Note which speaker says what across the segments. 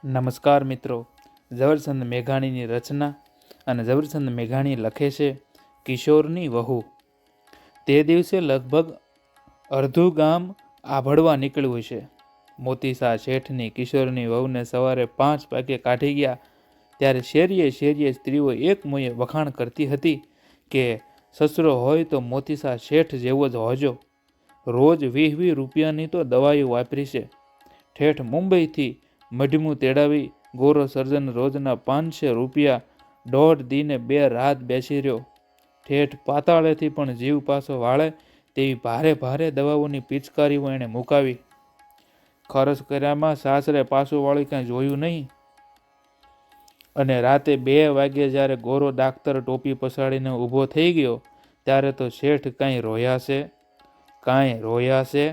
Speaker 1: નમસ્કાર મિત્રો, ઝવેરચંદ મેઘાણીની રચના અને ઝવેરચંદ મેઘાણી લખે છે કિશોરની વહુ. તે દિવસે લગભગ અડધું ગામ આભળવા નીકળ્યું છે. મોતીસા શેઠની કિશોરની વહુને સવારે 5 વાગે કાઢી ગયા ત્યારે શેરીએ શેરીએ સ્ત્રીઓ એક મોએ વખાણ કરતી હતી કે સસરો હોય તો મોતીસા શેઠ જેવો જ હોજો. રોજ 20-20 રૂપિયાની તો દવાઈઓ વાપરી છે. ઠેઠ મુંબઈથી મઢમું તેડાવી ગોરો સર્જન રોજના 500 રૂપિયા 1.5 દીને 2 રાત બેસી રહ્યો. ઠેઠ પાતાળેથી પણ જીવ પાછો વાળે તેવી ભારે ભારે દવાઓની પિચકારીઓ એણે મુકાવી. ખર્ચ કર્યામાં સાસરે પાછું વાળી કાંઈ જોયું નહીં. અને રાતે 2 વાગ્યે જ્યારે ગોરો ડાક્ટર ટોપી પસાડીને ઊભો થઈ ગયો ત્યારે તો શેઠ કાંઈ રોયા છે.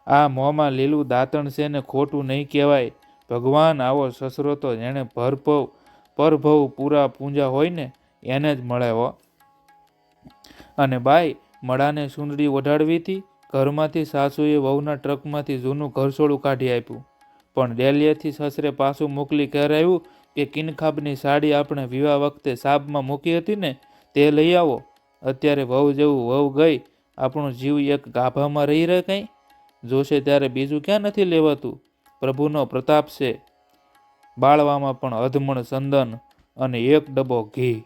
Speaker 1: આ મોંમાં લીલું દાંતણ છે ને ખોટું નહીં કહેવાય. ભગવાન આવો સસરો તો જેણે પરભવ પૂરા પૂંજા હોય ને એને જ મળે હો. અને બાઈ મળાને સુંદડી ઓઢાડવી હતી. ઘરમાંથી સાસુએ વહુના ટ્રકમાંથી જૂનું ઘરછોડું કાઢી આપ્યું. પણ ડેલીએથી સસરે પાછું મોકલી કહેરાયું કે કિનખાબની સાડી આપણે વિવાહ વખતે સાબમાં મૂકી હતી ને તે લઈ આવો. અત્યારે વહુ જેવું વહુ ગઈ, આપણો જીવ એક ગાભામાં રહી રહે કંઈ. જોશે ત્યારે બીજું ક્યાં નથી લેવાતું. પ્રભુનો પ્રતાપ છે. બાળવામાં પણ અધમણ સંદન અને 1 ડબ્બો ઘી.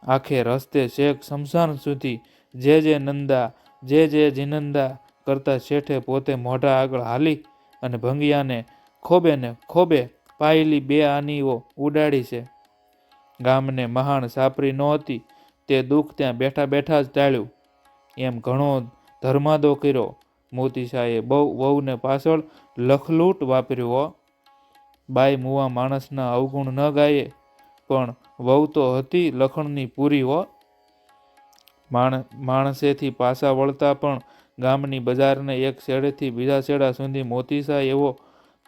Speaker 1: આખે રસ્તે શેખ શમશાન સુધી જે જીનંદા કરતા શેઠે પોતે મોઢા આગળ હાલી અને ભંગિયાને ખોબે પાયેલી 2 આનીઓ ઉડાડી છે. ગામને મહાણ સાપરી નહોતી તે દુઃખ ત્યાં બેઠા બેઠા જ ટાળ્યું. એમ ઘણો ધર્માદો કર્યો. મોતીસાએ વહુને પાછળ લખલૂટ વાપર્યું હો. બાઈ મુવા માણસના અવગુણ ન ગાયે, પણ વહુ તો હતી લખણની પૂરી હો. માણસેથી પાછા વળતા પણ ગામની બજારને એક છેડેથી બીજા છેડા સુધી મોતીસા એવો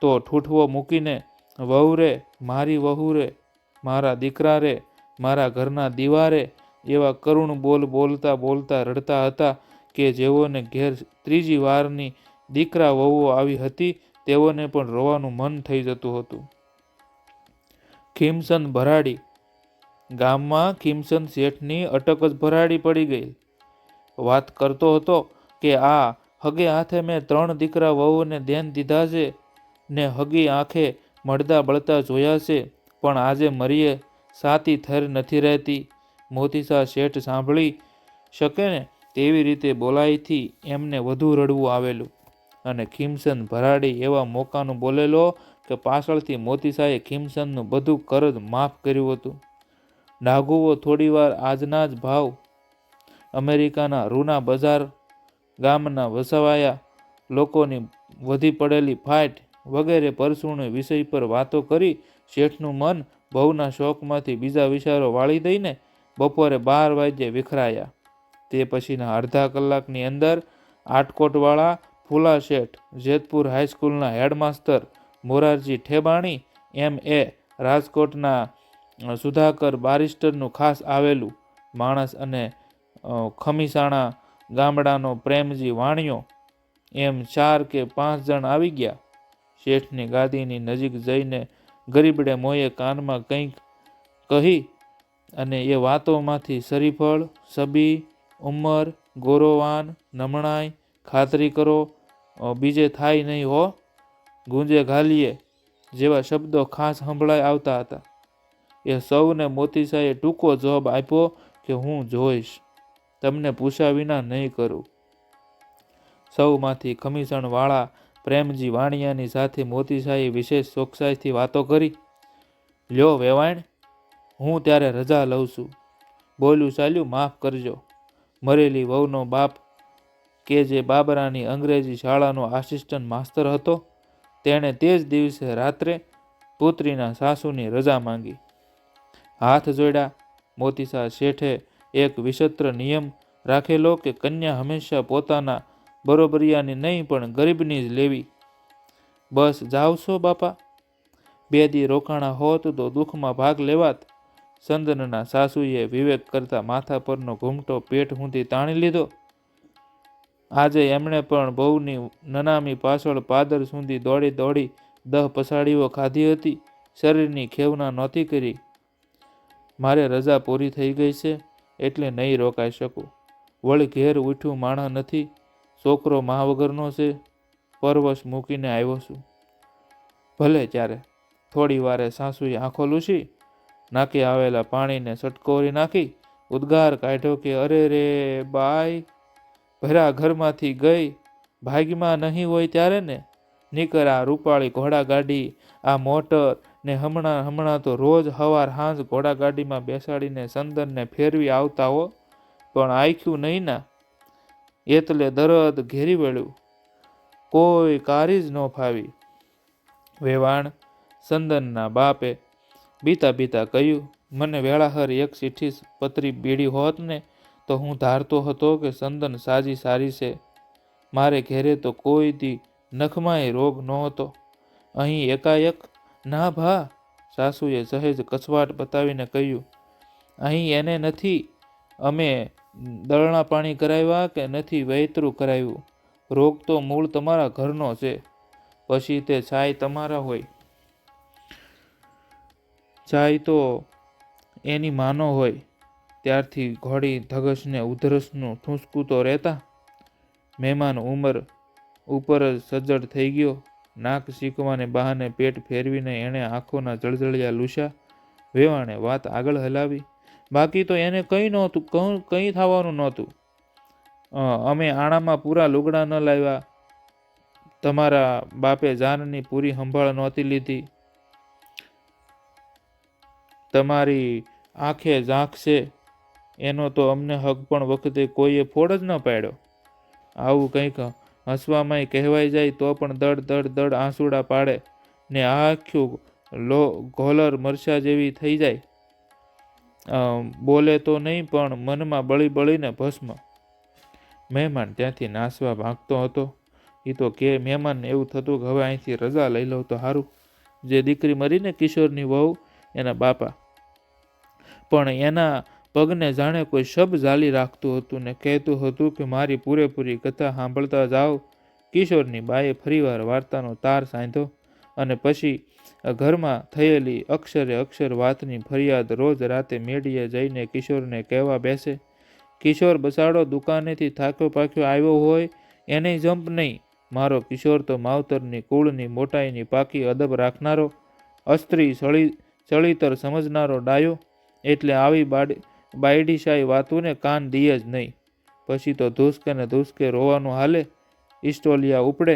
Speaker 1: તો ઠૂઠવો મૂકીને વહુ રે, મારી વહુ રે, મારા દીકરા રે, મારા ઘરના દીવા રે એવા કરુણ બોલતા રડતા હતા કે જેઓને ઘેર 3જી વારની દીકરા વહુઓ આવી હતી તેઓને પણ રોવાનું મન થઈ જતું હતું. ખીમચંદ ભરાડી. ગામમાં ખીમચંદ શેઠની અટક જ ભરાડી પડી ગઈ. વાત કરતો હતો કે આ હગે હાથે મેં 3 દીકરા વહુઓને દેન દીધા છે ને હગી આંખે મળતા બળતા જોયા છે, પણ આજે મરીએ સાતી થર નથી રહેતી. મોતીસા શેઠ સાંભળી શકે ને તેવી રીતે બોલાઈથી એમને વધુ રડવું આવેલું. અને ખીમચંદ ભરાડી એવા મોકાનું બોલેલો કે પાછળથી મોતીસાએ ખીમચંદનું બધું કરજ માફ કર્યું હતું. ડાઘુઓ થોડીવાર આજના જ ભાવ અમેરિકાના રૂના બજાર, ગામના વસવાયા લોકોની વધી પડેલી ફાટ વગેરે પરસુણે વિષય પર વાતો કરી શેઠનું મન બહુના શોકમાંથી બીજા વિચારો વાળી દઈને બપોરે 12 વાગ્યે વિખરાયા. તે પછીના અડધા કલાકની અંદર આટકોટવાળા ફૂલા શેઠ, જેતપુર હાઈસ્કૂલના હેડમાસ્તર મોરારજી ઠેબાણી, M.A. રાજકોટના સુધાકર બારિસ્ટરનું ખાસ આવેલું માણસ અને ખમીસાણા ગામડાનો પ્રેમજી વાણિયો, એમ 4 કે 5 જણ આવી ગયા. શેઠની ગાદીની નજીક જઈને ગરીબડે મોએ કાનમાં કંઈક કહી અને એ વાતોમાંથી શરીફળ, સબી, ઉંમર, ગોરોવાન, નમણાઈ, ખાતરી કરો, બીજે થાય નહીં હો, ગુંજે ઘાલીએ જેવા શબ્દો ખાસ સંભળાઈ આવતા હતા. એ સૌને મોતીસાએ ટૂંકો જવાબ આપ્યો કે હું જોઈશ, તમને પૂછ્યા વિના નહીં કરું. સૌમાંથી ખમીસણવાળા પ્રેમજી વાણિયાની સાથે મોતીસાએ વિશેષ ચોકસાઈથી વાતો કરી. લ્યો વેવાણ, હું ત્યારે રજા લઉં છું. બોલ્યું ચાલ્યું માફ કરજો. મરેલી વહુનો બાપ કે જે બાબરાની અંગ્રેજી શાળાનો આસિસ્ટન્ટ માસ્તર હતો, તેણે તે જ દિવસે રાત્રે પુત્રીના સાસુની રજા માંગી. હાથ જોડ્યા. મોતીસા શેઠે એક વિચિત્ર નિયમ રાખેલો કે કન્યા હંમેશા પોતાના બરોબરિયાની નહીં પણ ગરીબની જ લેવી. બસ જાવ છો બાપા. 2 દી રોકાણા હોત તો દુઃખમાં ભાગ લેવાત. સંદનના સાસુએ વિવેક કરતા માથા પરનો ઘૂમટો પેટ સુધી તાણી લીધો. આજે એમણે પણ બહુની નનામી પાછળ પાદર સુધી દોડી 10 પસાડીઓ ખાધી હતી, શરીરની ખેવના નહોતી કરી. મારે રજા પૂરી થઈ ગઈ છે એટલે નહીં રોકાઈ શકું. વળી ઘેર ઉઠ્યું માણસ નથી, છોકરો મા વગરનો છે, પરવશ મૂકીને આવ્યો છું. ભલે ત્યારે. થોડી વારે સાસુએ આંખો લૂછી, નાકે આવેલા પાણીને સટકોરી નાખી ઉદ્ગાર કાઢ્યો કે અરે રે બાઈ, ભરા ઘરમાંથી ગઈ, ભાગ્યમાં નહીં હોય ત્યારે ને. નીકળ આ રૂપાળી ઘોડાગાડી, આ મોટર ને હમણાં તો રોજ હવાર હાંજ ઘોડાગાડીમાં બેસાડીને સંદનને ફેરવી આવતા હો, પણ આખ્યું નહીં ના. એટલે દરદ ઘેરી વળ્યું, કોઈ કારી જ ન ફાવી. વેવાણ સંદનના બાપે બીતા બીતા કહ્યું, મને વેળાહર એક ચિઠ્ઠી પત્રી બીડી હોત ને તો હું ધારતો હતો કે સંદન સાજી સારી છે. મારે ઘેરે તો કોઈ દી નખમાંય રોગ નહોતો. અહીં એકાએક. ના ભા, સાસુએ સહેજ કચવાટ બતાવીને કહ્યું, અહીં એને નથી અમે દળણા પાણી કરાવ્યા કે નથી વૈતરું કરાવ્યું. રોગ તો મૂળ તમારા ઘરનો છે, પછી તે છાય તમારા હોય, છાય તો એની માનો હોય. ત્યારથી ઘોડી ધગશને ઉધરસનું ઠૂંસકું તો રહેતા. મહેમાન ઉંમર ઉપર જ સજ્જડ થઈ ગયો. નાક શીકવાને બહાને પેટ ફેરવીને એણે આંખોના જળજળિયા લૂછ્યા. વેવાણે વાત આગળ હલાવી, બાકી તો એને કંઈ નહોતું, કંઈ થવાનું નહોતું. અમે આણામાં પૂરા લુગડા ન લાવ્યા, તમારા બાપે જાનની પૂરી સંભાળ નહોતી લીધી, તમારી આંખે ઝાંખ છે એનો તો અમને હક પણ વખતે કોઈએ ફોડ જ ન પાડ્યો. આવું કંઈક હસવામાંય કહેવાય જાય તો પણ દડ દડ દડ આંસુડા પાડે ને આખ્યું ઘોલર મરચા જેવી થઈ જાય. બોલે તો નહીં પણ મનમાં બળી બળીને ભસ્મ. મહેમાન ત્યાંથી નાસવા ભાગતો હતો. એ તો કે મહેમાનને એવું થતું કે હવે અહીંથી રજા લઈ લઉં તો સારું. જે દીકરી મરીને કિશોરની વહુ, એના બાપા, પણ એના પગને જાણે કોઈ શબ ઝાલી રાખતું હતું ને કહેતું હતું કે મારી પૂરેપૂરી કથા સાંભળતા જાઓ. કિશોરની બાએ ફરીવાર વાર્તાનો તાર સાંધ્યો અને પછી ઘરમાં થયેલી અક્ષરે અક્ષર વાતની ફરિયાદ રોજ રાતે મેડીએ જઈને કિશોરને કહેવા બેસે. કિશોર બસાડો દુકાનેથી થાક્યો પાક્યો આવ્યો હોય એને જંપ નહીં. મારો કિશોર તો માવતરની કુળની મોટાઈની પાકી અદબ રાખનારો, અસ્ત્રી ચળીતર સમજનારો ડાયો, એટલે આવી બાયડીશાહી વાતોને કાન દીએ જ નહીં. પછી તો ધૂસકે ને ધૂસકે રોવાનું હાલે, ઇસ્ટોલિયા ઉપડે,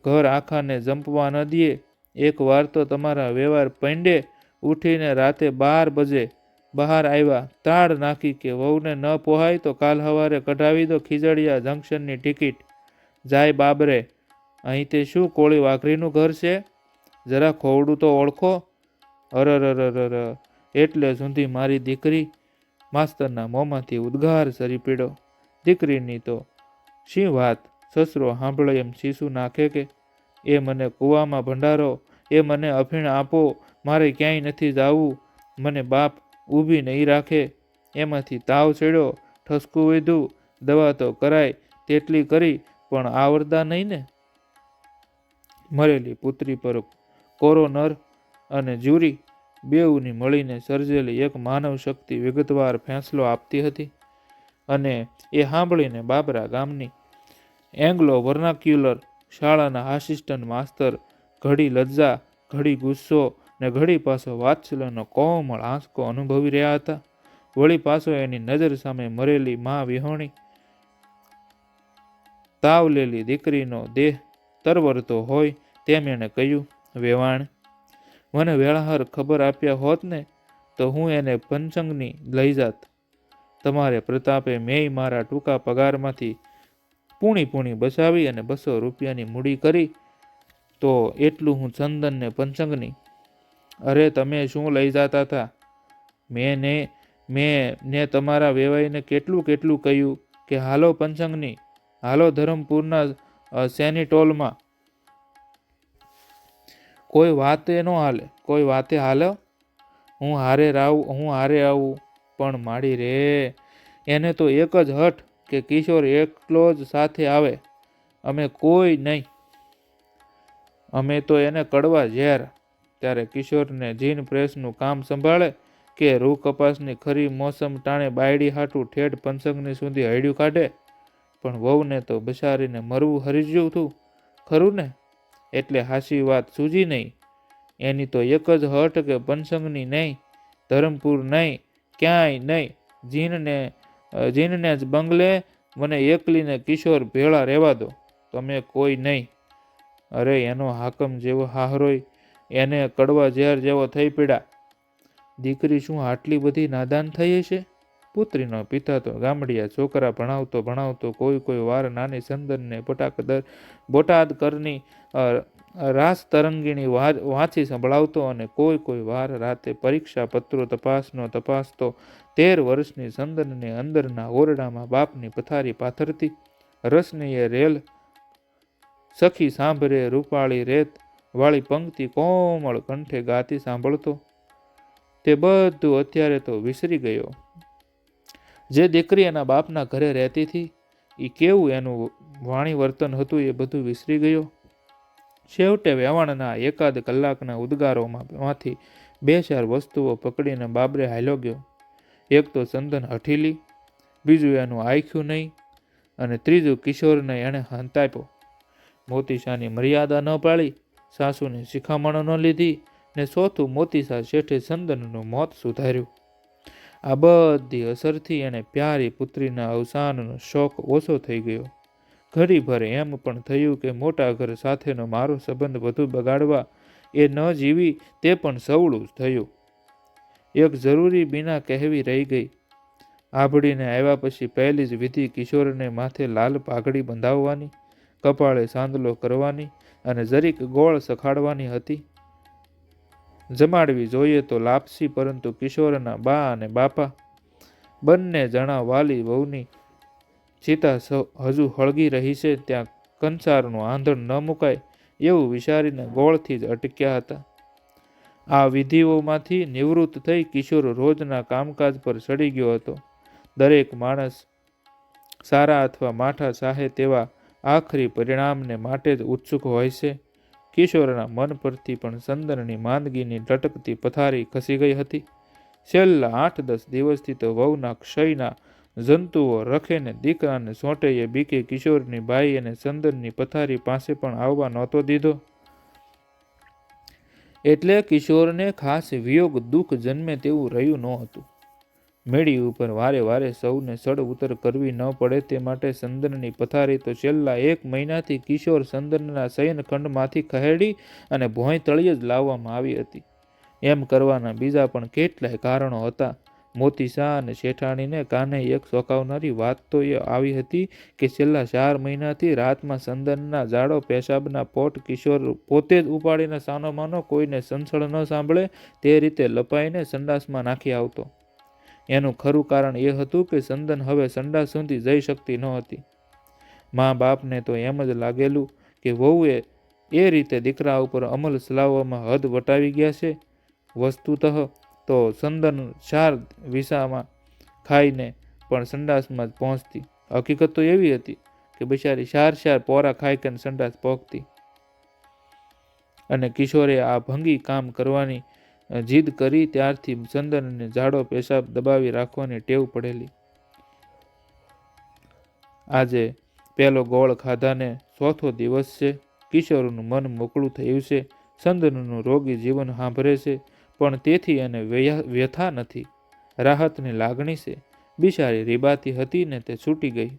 Speaker 1: ઘર આખાને જંપવા ન દીએ. એક વાર તો તમારા વ્યવહાર પૈંડે ઉઠીને રાતે 12 બજે બહાર આવ્યા, તાળ નાખી કે વહુને ન પોહાય તો કાલ સવારે કઢાવી દો ખીજડીયા જંકશનની ટિકિટ. જાય બાબરે, અહીં તે શું કોળી વાઘરીનું ઘર છે? જરા ખોવડું તો ઓળખો. અરરરરર, એટલે સુધી મારી દીકરી. માસ્તરના મોંમાંથી ઉદ્ગાર સરી પીડ્યો. દીકરીની તો શી વાત, સસરો સાંભળે એમ શીશું નાખે કે એ મને કૂવામાં ભંડારો, એ મને અફીણ આપો, મારે ક્યાંય નથી જાવું, મને બાપ ઊભી નહીં રાખે. એમાંથી તાવ ચડ્યો, ઠસકું વધ્યું, દવા તો કરાય તેટલી કરી પણ આવરદા નહીં ને. મરેલી પુત્રી પર કોરોનર અને જ્યુરી બેઉની મળીને સર્જેલી એક માનવ શક્તિ વિગતવાર ફેંસલો આપતી હતી. અને એ સાંભળીને બાબરા ગામની એંગ્લો વર્નાક્યુલર શાળાના આસિસ્ટન્ટ માસ્તર ઘડી લજ્જા, ઘડી ગુસ્સો ને ઘડી પાછો વાત્સલ્યનો કોમળ આંચકો અનુભવી રહ્યા હતા. વળી પાછો એની નજર સામે મરેલી મા વિહોણી તાવલેલી દીકરીનો દેહ તરવરતો હોય તેમ એણે કહ્યું, વેવાણ, મને વેળાહર ખબર આપ્યા હોત ને તો હું એને પંચંગની લઈ જાત. તમારે પ્રતાપે મેય મારા ટૂંકા પગારમાંથી પૂણી બચાવી અને 200 રૂપિયાની મૂડી કરી તો એટલું હું ચંદનને પંચંગની. અરે તમે શું લઈ જતા હતા? મેં ને તમારા વેવાઈને કેટલું કહ્યું કે હાલો પંચંગની, હાલો ધરમપુરના સેનિટોલમાં. કોઈ વાતે ન હાલે, કોઈ વાતે હાલો. હું હારે આવું, પણ માડી રે, એને તો એક જ હઠ કે કિશોર એકલો જ સાથે આવે, અમે કોઈ નહીં. અમે તો એને કડવા ઝેર. ત્યારે કિશોરને જીન પ્રેસનું કામ સંભાળે કે રૂ કપાસની ખરી મોસમ ટાણે બાયડી હાટું ઠેઠ પંસંગની સુધી હૈડ્યું કાઢે. પણ વહુને તો બસારીને મરવું હરીજ્યું હતું ખરું ને, એટલે હાસી વાત સૂજી નહીં. એની તો એક જ હટ કે પંસંગની નહીં, ધરમપુર નહીં, ક્યાંય નહીં, જીનને જ બંગલે મને એકલીને કિશોર ભેળા રહેવા દો, તમે કોઈ નહીં. અરે એનો હાકમ જેવો હાહરોય એને કડવા ઝેર જેવો થઈ પડ્યા. દીકરી શું આટલી બધી નાદાન થઈ હશે? પુત્રીનો પિતા તો ગામડિયા છોકરા ભણાવતો કોઈ વાર નાની સંદનને બોટાદ કરની રાસ તરંગીણી વાંચી સંભળાવતો અને કોઈ વાર રાતે પરીક્ષા પત્રો તપાસતો 13 વર્ષની સંદનને અંદરના ઓરડામાં બાપની પથારી પાથરતી રસનીએ રેલ સખી સાંભળે રૂપાળી રેત વાળી પંક્તિ કોમળ કંઠે ગાતી સાંભળતો. તે બધું અત્યારે તો વિસરી ગયો. જે દીકરી એના બાપના ઘરે રહેતી હતી એ કેવું એનું વાણી વર્તન હતું એ બધું વિસરી ગયો. છેવટે વેવાણના એકાદ કલાકના ઉદ્ગારોમાંથી 2-4 વસ્તુઓ પકડીને બાબરે હાલ્યો ગયો. એક તો સંદન હઠીલી, બીજું એનું આખ્યું નહીં, અને ત્રીજું કિશોરને એણે હંતાપ્યો. મોતીશાની મર્યાદા ન પાળી, સાસુની શિખામણો ન લીધી, ને ચોથું મોતીશા શેઠે સંદનનું મોત સુધાર્યું. આ બધી અસરથી એને પ્યારી પુત્રીના અવસાનનો શોક ઓછો થઈ ગયો. ઘડીભર એમ પણ થયું કે મોટા ઘર સાથેનો મારો સંબંધ વધુ બગાડવા એ ન જીવી તે પણ સવળું જ થયું. એક જરૂરી બીના કહેવી રહી ગઈ. આભડીને આવ્યા પછી પહેલી જ વિધિ કિશોરને માથે લાલ પાઘડી બંધાવવાની, કપાળે સાંદલો કરવાની અને જરીક ગોળ સખાડવાની હતી. જમાડવી જોઈએ તો લાપસી, પરંતુ કિશોરના બા અને બાપા બંને જણા વાલી વહુની ચિતા હજુ હળગી રહી છે ત્યાં કંસારનું આંધણ ન મુકાય એવું વિચારીને ગોળથી જ અટક્યા હતા. આ વિધિઓમાંથી નિવૃત્ત થઈ કિશોર રોજના કામકાજ પર ચડી ગયો હતો. દરેક માણસ સારા અથવા માઠા ચાહે તેવા આખરી પરિણામને માટે જ ઉત્સુક હોય છે. કિશોરના મન પરથી પણ સંદનની માંદગીની લટકતી પથારી ખસી ગઈ હતી. છેલ્લા 8-10 દિવસથી તો વહુના ક્ષયના જંતુઓ રખેને દીકરાને સોંટેએ બીકે કિશોરની બાઈ અને સંદનની પથારી પાસે પણ આવવા નહોતો દીધો. એટલે કિશોરને ખાસ વિયોગ દુઃખ જન્મે તેવું રહ્યું ન હતું. મેળી ઉપર વારે વારે સૌને સડ ઉતર કરવી ન પડે તે માટે સંદનની પથારી તો છેલ્લા 1 મહિનાથી કિશોર સંદનના શયનખંડમાંથી ખહેડી અને ભોંય તળિયે જ લાવવામાં આવી હતી. એમ કરવાના બીજા પણ કેટલાય કારણો હતા. મોતીશા અને શેઠાણીને કાને એક ચોંકાવનારી વાત તો એ આવી હતી કે છેલ્લા 4 મહિનાથી રાતમાં સંદનના જાડો પેશાબના પોટ કિશોર પોતે જ ઉપાડીને સાનોમાનો કોઈને સંસળ ન સાંભળે તે રીતે લપાઈને સંડાસમાં નાખી આવતો. એનું ખરું કારણ એ હતું કે સંદન હવે સંડાસ સુધી જઈ શકતી ન હતી. મા બાપને તો એમ જ લાગેલું કે વહુએ એ રીતે દીકરા ઉપર અમલ ચલાવવામાં હદ વટાવી ગયા છે. વસ્તુતઃ તો સંદન 4 વિસામાં ખાઈને પણ સંડાસમાં જ પહોંચતી. હકીકત તો એવી હતી કે બિચારી 4 પોરા ખાઈ કે સંડાસ પહોંચતી. અને કિશોરે આ ભંગી કામ કરવાની જીદ કરી ત્યારથી સંદનને જાડો પેશાબ દબાવી રાખવાની ટેવ પડેલી. આજે પેલો ગોળ ખાધાને 4થો દિવસ છે. કિશોરનું મન મોકળું થયું છે. સંદનનું રોગી જીવન સાંભળે છે, પણ તેથી એને વ્યથા નથી, રાહતની લાગણી છે. બિચારી રીબાતી હતી ને તે છૂટી ગઈ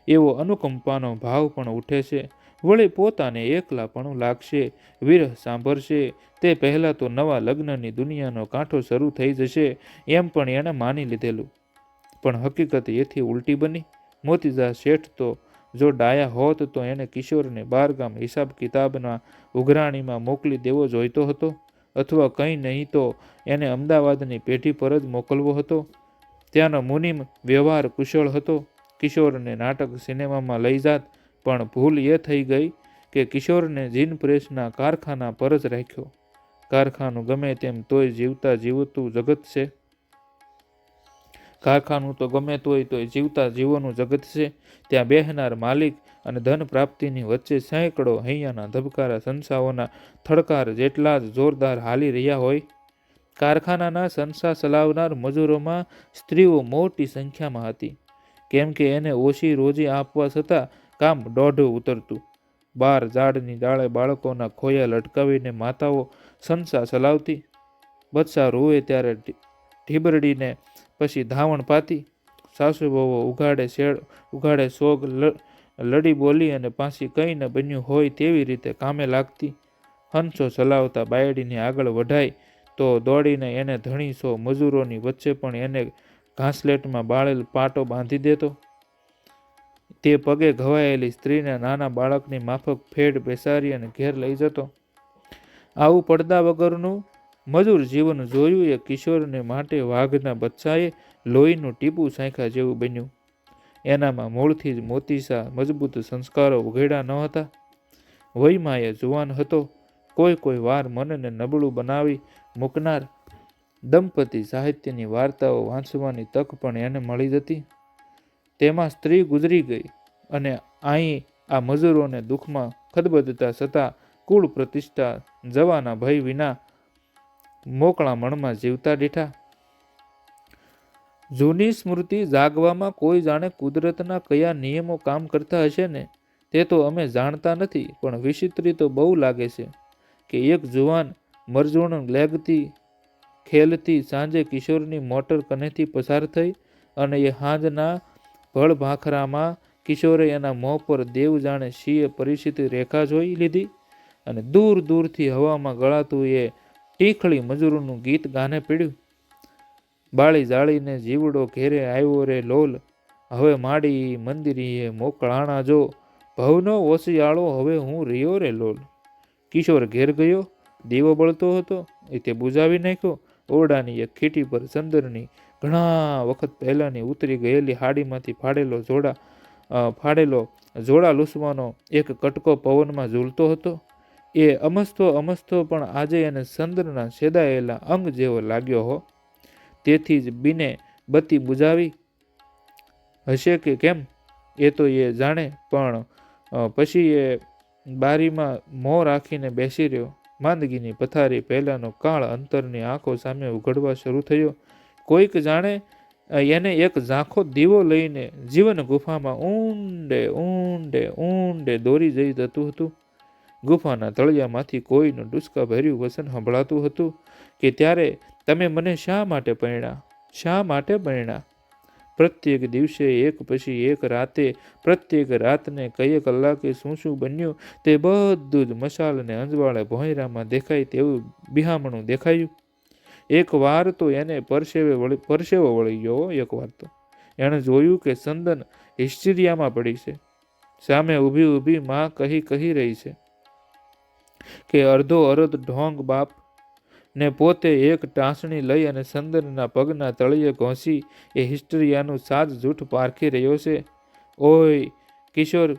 Speaker 1: એવો અનુકંપાનો ભાવ પણ ઉઠે છે. વળી પોતાને એકલાપણું લાગશે, વિરહ સાંભળશે, તે પહેલાં તો નવા લગ્નની દુનિયાનો કાંઠો શરૂ થઈ જશે એમ પણ એણે માની લીધેલું. પણ હકીકત એથી ઉલટી બની. મોતીશા શેઠ તો જો ડાયા હોત તો એને કિશોરને 12 ગામ હિસાબ કિતાબના ઉઘરાણીમાં મોકલી દેવો જોઈતો હતો, અથવા કંઈ નહીં તો એને અમદાવાદની પેઢી પર જ મોકલવો હતો. ત્યાંનો મુનિમ વ્યવહાર કુશળ હતો. કિશોરને નાટક સિનેમામાં લઈ જાત, પણ ભૂલ એ થઈ ગઈ કે કિશોરને જીન પ્રેસના કારખાના પર જ રાખ્યો. કારખાનું ગમે તેમ તોય જીવતું જગત છે. કારખાનું તો ગમે તોય જીવતા જીવોનું જગત છે. ત્યાં બેહનાર માલિક અને ધન પ્રાપ્તિની વચ્ચે સેંકડો હૈયાના ધબકારા સંસાઓના થડકાર જેટલા જ જોરદાર હાલી રહ્યા હોય. કારખાનાના સંસા ચલાવનાર મજૂરોમાં સ્ત્રીઓ મોટી સંખ્યામાં હતી, કેમ કે એને ઓછી રોજી આપવા છતાં કામ દોઢું ઉતરતું. બાર ઝાડની ડાળે બાળકોના ખોયા લટકાવીને માતાઓ સંસા ચલાવતી. બચ્ચા રોવે ત્યારે ઢીબરડીને પછી ધાવણ પાતી. સાસુબહુઓ ઉઘાડે સોગ લડી બોલી અને પાછી કંઈ ન બન્યું હોય તેવી રીતે કામે લાગતી. હંસો ચલાવતા બાયડીને આગળ વઢાય તો દોડીને એને ધણી 100 મજૂરોની વચ્ચે પણ એને ઘાસલેટમાં બાળેલ પાટો બાંધી દેતો. તે પગે ઘવાયેલી સ્ત્રીને નાના બાળકની માફક ફેડ બેસાડી અને ઘેર લઈ જતો. આવું પડદા વગરનું મજૂર જીવન જોયું એ કિશોરને માટે વાઘના બચ્ચાએ લોહીનું ટીપું સાંખ્યા જેવું બન્યું. એનામાં મૂળથી જ મોતીસા મજબૂત સંસ્કારો ઉઘેડા ન હતા. વયમાં એ જુવાન હતો. કોઈ વાર મનને નબળું બનાવી મૂકનાર દંપતી સાહિત્યની વાર્તાઓ વાંચવાની તક પણ એને મળી જતી. તેમાં સ્ત્રી ગુજરી ગઈ અને અહીં આ મજૂરોને દુઃખમાં ખદબદતા છતાં કુળ પ્રતિષ્ઠા જવાના ભય વિના મોકળા મણમાં જીવતા દીઠા. જૂની સ્મૃતિ જાગવામાં કોઈ જાણે કુદરતના કયા નિયમો કામ કરતા હશે ને, તે તો અમે જાણતા નથી, પણ વિચિત્ર તો બહુ લાગે છે કે એક જુવાન મરજૂણ લેગતી ખેલતી સાંજે કિશોરની મોટર કનેથી પસાર થઈ અને એ હાંજના ભળભાખરામાં કિશોરે એના મોં પર દેવ જાણે શીએ પરિચિત રેખા જોઈ લીધી અને દૂર દૂરથી હવામાં ગળાતું એ ટીખળી મજૂરનું ગીત ગાને પીડ્યું. બાળી જાળીને જીવડો ઘેરે આવ્યો રે લોલ, હવે માડી મંદિરીએ મોકળાણા જો, ભવનો ઓશિયાળો હવે હું રહ્યો રે લોલ. કિશોર ઘેર ગયો. દીવો બળતો હતો એ તે બુઝાવી નાખ્યો. ઓરડાની એક ખીટી પર ચંદરની ઘણા વખત પહેલાંની ઉતરી ગયેલી હાડીમાંથી ફાડેલો જોડા લૂસવાનો એક કટકો પવનમાં ઝૂલતો હતો. એ અમસ્તો પણ આજે એને ચંદ્રના છેદાયેલા અંગ જેવો લાગ્યો હો. તેથી જ બીને બત્તી બુઝાવી હશે કે કેમ એ તો એ જાણે, પણ પછી એ બારીમાં મોં રાખીને બેસી રહ્યો. માંદગીની પથારી પહેલાંનો કાળ અંતરની આંખો સામે ઉઘડવા શરૂ થયો. કોઈક જાણે એને એક ઝાંખો દીવો લઈને જીવન ગુફામાં ઊંડે ઊંડે ઊંડે દોરી જઈ જતું હતું. ગુફાના તળિયામાંથી કોઈનું ડૂસકા ભર્યું વચન સંભળાતું હતું કે ત્યારે તમે મને શા માટે પરણ્યા, શા માટે પરણ્યા? પ્રત્યેક દિવસે એક પછી એક રાતે, પ્રત્યેક રાતને કયે કલાકે શું બન્યું તે બધું જ મશાલને અંજવાળે ભોંયરામાં દેખાય તેવું બિહામણું દેખાયું. એક વાર તો એને પરસેવો વળી ગયો. એક વાર તો એણે જોયું કે ચંદન હિસ્ટીરિયામાં પડી છે. સામે ઊભી માં કહી રહી છે કે અડધો અરધ ઢોંગ બાપ ને પોતે એક ટાંસણી લઈ અને ચંદનના પગના તળિયે ઘોંસી એ હિસ્ટીરિયાનું સાજ જૂઠ પારખી રહ્યો છે. ઓય કિશોર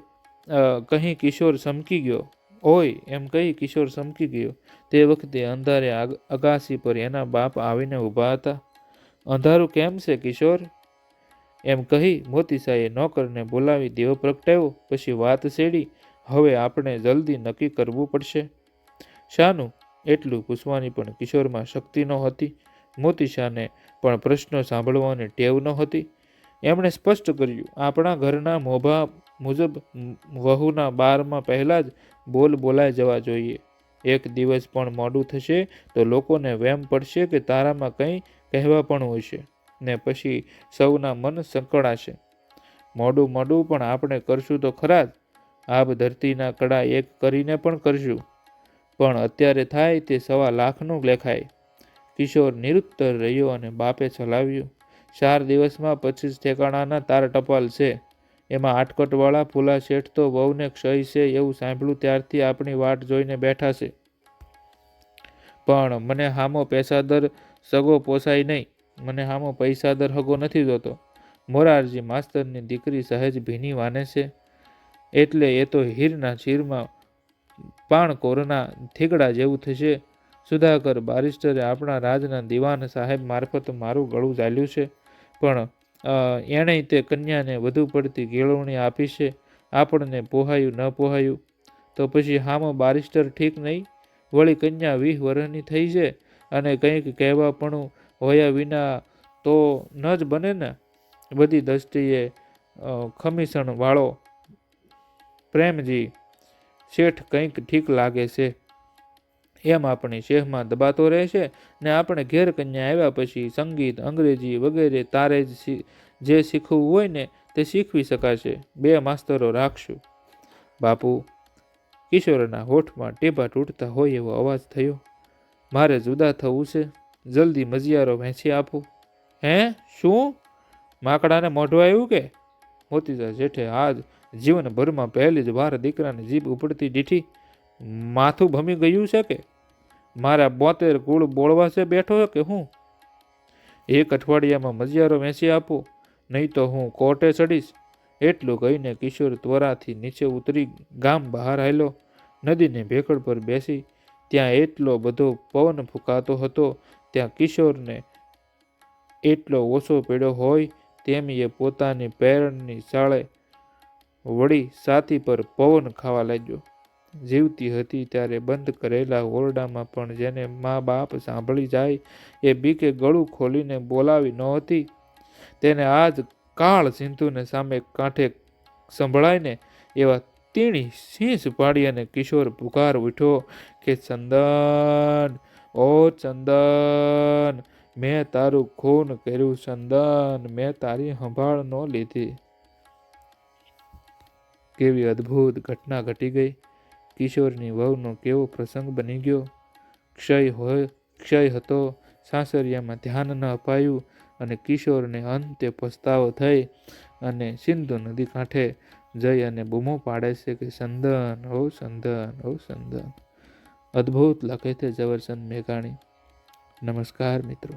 Speaker 1: કહી કિશોર ચમકી ગયો. ઓય એમ કહી કિશોર ચમકી ગયો. તે વખતે અંધારે અગાસી પર એના બાપ આવીને ઊભા હતા. અંધારું કેમ છે કિશોર? એમ કહી મોતીસાએ નોકરને બોલાવી દીવો પ્રગટાવ્યો. પછી વાત છેડી. હવે આપણે જલ્દી નક્કી કરવું પડશે. શાનું? એટલું પૂછવાની પણ કિશોરમાં શક્તિ નહોતી. મોતીસાને પણ પ્રશ્નો સાંભળવાની ટેવ નહોતી. એમણે સ્પષ્ટ કર્યું, આપણા ઘરના મોભા મુજબ વહુના 12માં પહેલાં જ બોલાઈ જવા જોઈએ. એક દિવસ પણ મોડું થશે તો લોકોને વહેમ પડશે કે તારામાં કંઈ કહેવાપણું હશે ને પછી સૌના મન સંકળાશે. મોડું પણ આપણે કરશું તો ખરા જ. આબ ધરતીના કડા એક કરીને પણ કરશું, પણ અત્યારે થાય તે 1.25 લાખનું લેખાય. કિશોર નિરુત્તર રહ્યો અને બાપે ચલાવ્યું. 4 દિવસમાં 25 ઠેકાણાના તાર ટપાલ છે. એમાં આટકટવાળા ફૂલા શેઠ તો વહુને ક્ષય છે એવું સાંભળ્યું ત્યારથી આપણી વાટ જોઈને બેઠા છે. પણ મને હામો પૈસાદર સગો પોસાય નહીં. મને હામો પૈસાદર હગો નથી જોતો. મોરારજી માસ્તરની દીકરી સહેજ ભીની વાને છે એટલે એ તો હીરના ચીરમાં પાણકોરના થીગડા જેવું થશે. સુધાકર બારિસ્ટરે આપણા રાજના દિવાન સાહેબ મારફત મારું ગળું ઝાલ્યું છે, પણ એણે તે કન્યાને વધુ પડતી કેળવણી આપી છે. આપણને પોહાયું ન પોહાયું તો પછી હામાં બારિસ્ટર ઠીક નહીં? વળી કન્યા 20 વર્ષની થઈ છે અને કંઈક કહેવાપણું હોયા વિના તો ન જ બને ને. બધી દ્રષ્ટિએ ખમીસણ વાળો પ્રેમજી શેઠ કંઈક ઠીક લાગે છે. એમ આપણી શેહમાં દબાતો રહેશે ને આપણે ઘેર કન્યા આવ્યા પછી સંગીત, અંગ્રેજી વગેરે તારે જે શીખવું હોય ને તે શીખવી શકાશે. 2 માસ્તરો રાખશું. બાપુ, કિશોરના હોઠમાં ટેભા તૂટતા હોય એવો અવાજ થયો. મારે જુદા થવું છે. જલ્દી મજિયારો વહેંચી આપો. હે? શું? માકડાને મોઢું આવ્યું કે? મોતીલાલ શેઠે આજ જીવનભરમાં પહેલી જ વાર દીકરાની જીભ ઉપડતી દીઠી. માથું ભમી ગયું છે કે? મારા 72 કુળ બોળવા છે બેઠો કે હું? 1 અઠવાડિયામાં મજિયારો વેચી આપો, નહીં તો હું કોર્ટે ચડીશ. એટલું કહીને કિશોર ત્વરાથી નીચે ઉતરી ગામ બહાર આવેલો. નદીની ભેખડ પર બેસી ત્યાં એટલો બધો પવન ફૂંકાતો હતો, ત્યાં કિશોરને એટલો ઓછો પડ્યો હોય તેમ એ પોતાની પેરણની સાળે વળી છાતી પર પવન ખાવા લાગ્યો. જીવતી હતી ત્યારે બંધ કરેલા ઓરડામાં પણ જેને મા બાપ સાંભળી જાય એ બીકે ગળું ખોલીને બોલાવી નહોતી, તેને આજ કાળ સિંધુને સામે કાંઠે સંભળાય ને એવા તીણી શીશ પાડી અને કિશોર પુકાર ઉઠ્યો કે ચંદન, ઓ ચંદન, મેં તારું ખૂન કર્યું ચંદન, મેં તારી સંભાળ ન લીધી. કેવી અદ્ભુત ઘટના ઘટી ગઈ. કિશોરની વહુનો કેવો પ્રસંગ બની ગયો. ક્ષય હતો, સાસરિયામાં ધ્યાન ન અપાયું અને કિશોરને અંતે પસ્તાવો થઈ અને સિંધુ નદી કાંઠે જઈ અને બૂમો પાડે છે કે ચંદન, ઓ ચંદન, ઓ ચંદન. અદ્ભુત લખે છે ઝવેરચંદ મેઘાણી. નમસ્કાર મિત્રો.